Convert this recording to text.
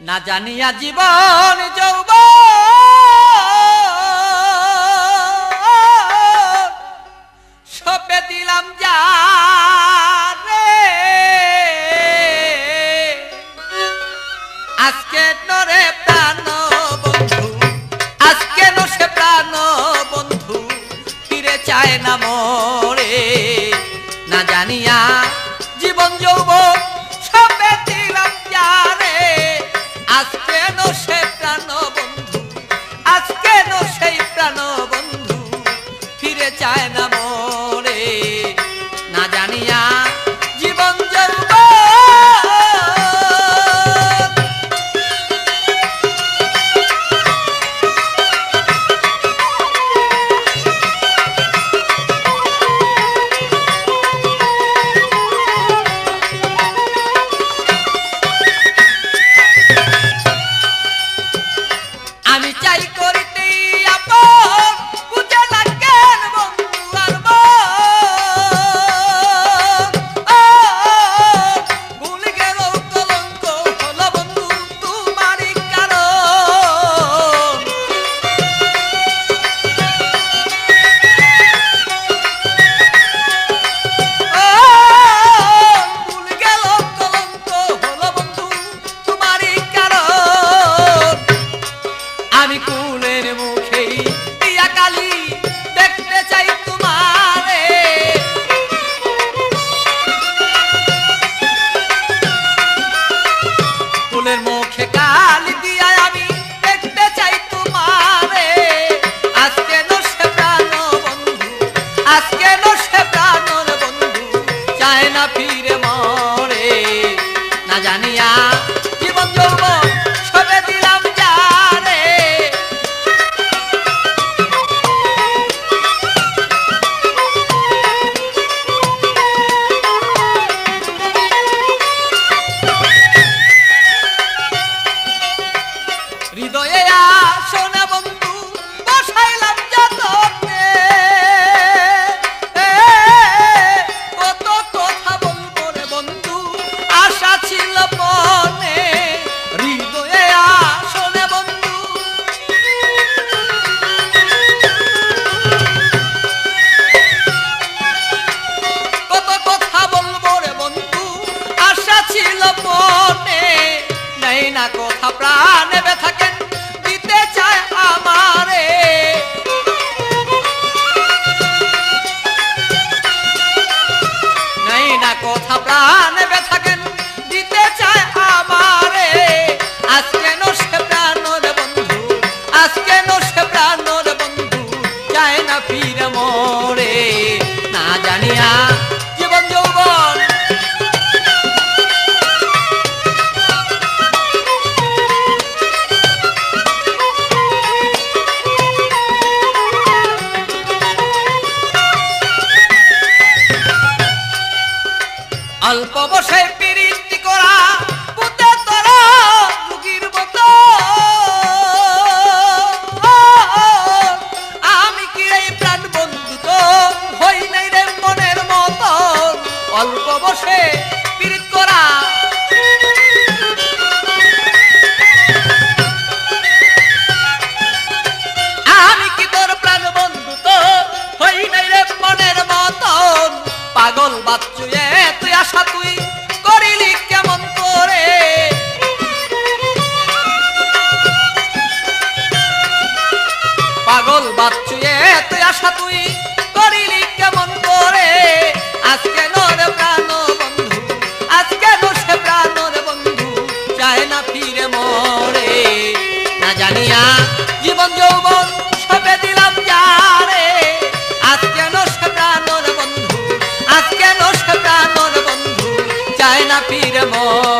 না জানিয়া জীবন যৌবন সপে দিলাম যারে আজকে নরে প্রাণ বন্ধু আজকে নসে প্রাণ বন্ধু ফিরে চায় না মোরে না জানিয়া জীবন যৌবন সপে দিলাম যারে আজকে নসে প্রাণ বন্ধু আজকে নসে প্রাণ বন্ধু ফিরে চায় না মোরে না জানিয়া জীবন যৌবন আমি চাই করিতে আপন বুঝে লাগেন বন্ধু আর ভুল গেল কলঙ্ক হলো বন্ধু তোমারই কারণ ভুল গেল কলঙ্ক হলো বন্ধু তোমারই কারণ আমি কুলের মুখেই দিয়া কালি দেখতে চাই তোমারে কুলের মুখে কালি দিয়া আমি দেখতে চাই তোমারে আজকে নসে প্রাণ বন্ধু আজকে নসে প্রাণ বন্ধু চায় না ফিরে মরে না জানিয়া জীবন যৌবন সবে দিলাম যারে হৃদয়ে আসনে বন্ধু বসাইলাম যতনে কত কথা বলবো রে বন্ধু আশা ছিল মনে হৃদয়ে আসনে বন্ধু কত কথা বলবো রে বন্ধু আশা ছিল মনে নেই না কথা প্রাণে ব্যথাকে দিতে চায় আমারে নেই না কথা প্রাণে ব্যথাকে দিতে চায় আমারে আজকে নসে প্রাণ রে বন্ধু আজকে নসে প্রাণ রে বন্ধু চায় না ফিরে মোরে না জানিয়া জীবন যৌবন অল্প বসে প্রীতি করা পুতে তোরা রুগীর মতো আমি কি এই প্রাণ বন্ধু তো হই নাই রে মনের মতো অল্প বসে প্রীতি করা আমি কি তোর প্রাণ বন্ধু তো হই নাই রে মনের মতন পাগল বাচ্চুয়ে তুই আশা তুই করিলি কেমন করে পাগল বাচ্চুয়ে তুই আশা তুই করিলি কেমন করে আজকে নরে প্রাণ বন্ধু আজকে নসে প্রাণ বন্ধু চায় না ফিরে মরে না জানিয়া জীবন যৌবন সবে দিলাম যারে আজকে নসে প্রাণ বন্ধু আজকে নসে প্রাণ বন্ধু চায় না ফিরে মরে